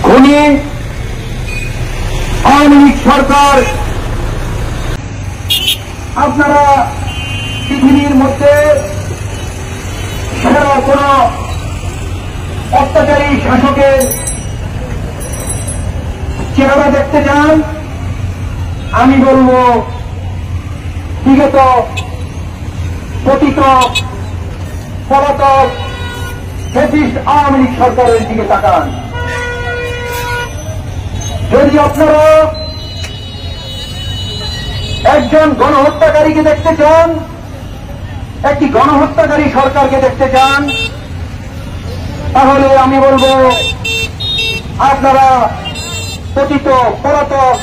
খুনি আওয়ামী লীগ সরকার আপনারা পৃথিবীর মধ্যে সেরা কোন অত্যাচারী শাসকের চেহারা দেখতে চান? আমি বলব বিগত পতিত পলাতক ফ্যাসিস্ট আওয়ামী লীগ সরকারের দিকে তাকান। যদি আপনারা একজন গণহত্যাকারীকে দেখতে চান, একটি গণহত্যাকারী সরকারকে দেখতে চান, তাহলে আমি বলব আপনারা পতিত পলাতক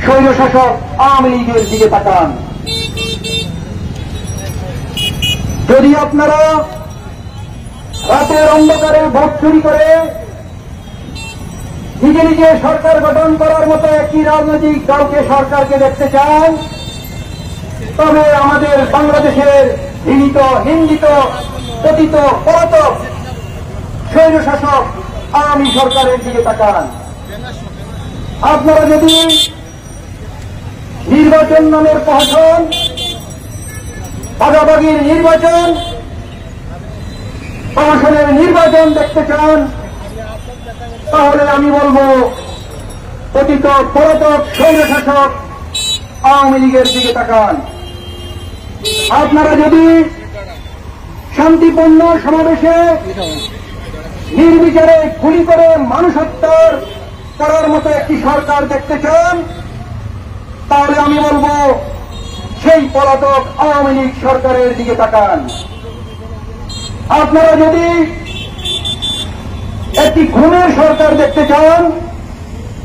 স্বৈরশাসক আওয়ামী লীগের দিকে তাকান। যদি আপনারা রাতের অন্ধকারে ভোট চুরি করে নিজে নিজে সরকার গঠন করার মতো একটি রাজনৈতিক দলকে সরকারকে দেখতে চান, তবে আমাদের বাংলাদেশের ঘৃণিত নিন্দিত পতিত পলাতক স্বৈরশাসক আওয়ামী সরকারের দিকে তাকান। আপনারা যদি নির্বাচন নামের প্রহসন, ভাগাভাগির নির্বাচন, প্রশাসনের নির্বাচন দেখতে চান, তাহলে আমি বলবো পতিত পলাতক স্বৈরশাসক আওয়ামী লীগের দিকে তাকান। আপনারা যদি শান্তিপূর্ণ সমাবেশে নির্বিচারে গুলি করে মানুষ হত্যা করার মতো একটি সরকার দেখতে চান, তাহলে আমি বলবো সেই পলাতক আওয়ামী লীগ সরকারের দিকে তাকান। আপনারা যদি একটি খুনের সরকার দেখতে চান,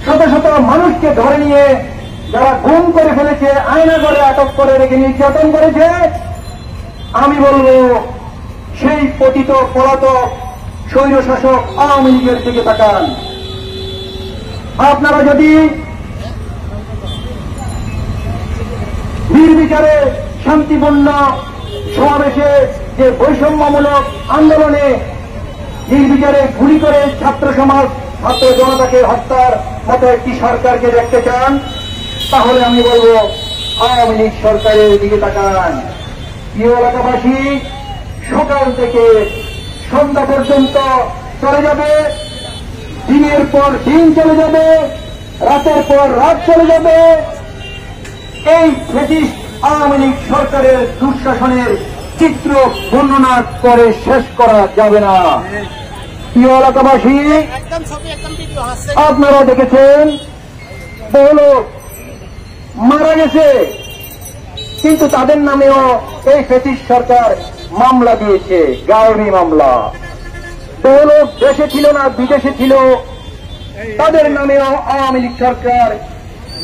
শত শত মানুষকে ধরে নিয়ে যারা গুম করে ফেলেছে, আয়না করে আটক করে রেখে নির্যাতন করেছে, আমি বলবো সেই পতিত পলাতক স্বৈরশাসক আওয়ামী লীগের দিকে তাকান। আপনারা যদি নির্বিচারে শান্তিপূর্ণ সমাবেশে যে বৈষম্যমূলক আন্দোলনে নির্বিচারে গুলি করে ছাত্র সমাজ ছাত্র জনতাকে হত্যার মতো একটি সরকারকে দেখতে চান, তাহলে আমি বলবো আওয়ামী লীগ সরকারের দিকে তাকান। প্রিয় এলাকাবাসী, সকাল থেকে সন্ধ্যা পর্যন্ত চলে যাবে, দিনের পর দিন চলে যাবে, রাতের পর রাত চলে যাবে, এই ফ্যাসিস্ট আওয়ামী লীগ সরকারের দুঃশাসনের চিত্র বর্ণনা করে শেষ করা যাবে না। প্রিয় এলাকাবাসী, আপনারা দেখেছেন বহু লোক মারা গেছে, কিন্তু তাদের নামেও এই ফ্যাসিস্ট সরকার মামলা দিয়েছে, গায়েবী মামলা। বহু লোক দেশে ছিল না, বিদেশে ছিল, তাদের নামেও আওয়ামী লীগ সরকার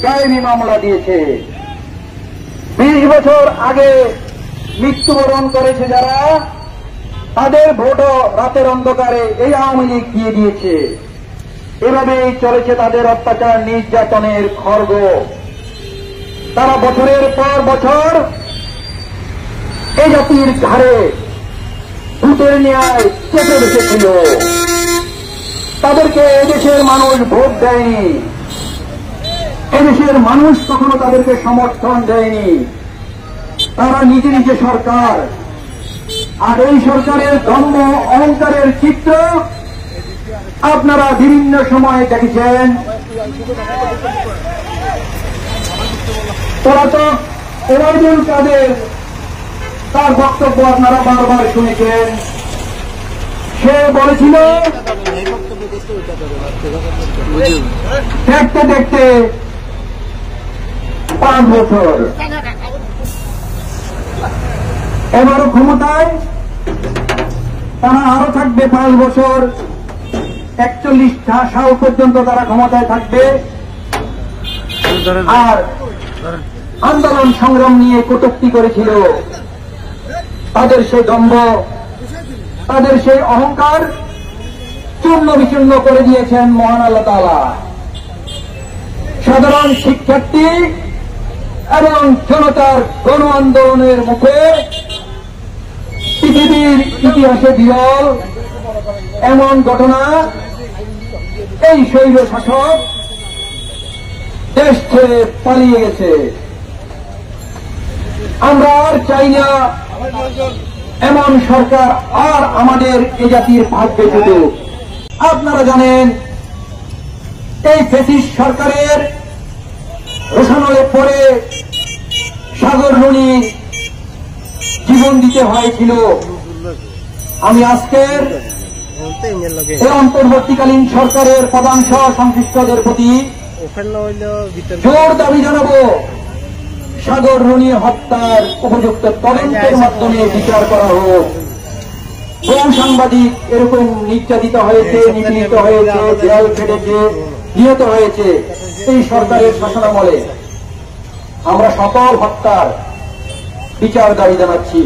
গায়েবী মামলা দিয়েছে। 20 বছর আগে মৃত্যুবরণ করেছে যারা, তাদের ভোটও রাতের অন্ধকারে এই আওয়ামী লীগ দিয়ে দিয়েছে। এভাবেই চলেছে তাদের অত্যাচার নির্যাতনের খড়গ। তারা বছরের পর বছর এই জাতির ঘাড়ে ভূতের ন্যায় চেপে বসেছিল। তাদেরকে এদেশের মানুষ ভোট দেয়নি, এদেশের মানুষ কখনো তাদেরকে সমর্থন দেয়নি। তারা নিজে নিজে সরকার, আর এই সরকারের দম্ভ অহংকারের চিত্র আপনারা বিভিন্ন সময় দেখেছেন। পলাতক ওবায়দুল কাদের, তার বক্তব্য আপনারা বারবার শুনেছেন। সে বলেছিল দেখতে দেখতে 5 বছর, এবারও ক্ষমতায় তারা আরো থাকবে 5 বছর, 41 সাল পর্যন্ত তারা ক্ষমতায় থাকবে। আর আন্দোলন সংগ্রাম নিয়ে কটূক্তি করেছিল, তাদের সেই দম্ভ, তাদের সেই অহংকার চূর্ণ বিচূর্ণ করে দিয়েছেন মহান আল্লাহ তাআলা। সাধারণ শিক্ষার্থী এবং জনতার গণ আন্দোলনের মুখে পৃথিবীর ইতিহাসে বিরল এমন ঘটনা এই স্বৈর শাসক দেশ ছেড়ে পালিয়ে গেছে। আমরা আর চাই না এমন সরকার আর আমাদের এ জাতির ভাগ্যে জুটুক। আপনারা জানেন এই ফ্যাসিস্ট সরকারের রোশানলে পরে সাগর রুনি জীবন দিতে হয়েছিল। আমি আজকের এই অন্তর্বর্তীকালীন সরকারের প্রধান সংশ্লিষ্টদের প্রতি জোর দাবি জানাবো, সাগর রুনি হত্যার উপযুক্ত তদন্তের মাধ্যমে বিচার করা হোক। বহু সাংবাদিক এরকম নির্যাতিত হয়েছে, নিপীড়িত হয়েছে, জেল খেটেছে, নিহত হয়েছে এই সরকারের শাসনামলে। আমরা সকল হত্যার বিচার দাবি জানাচ্ছি।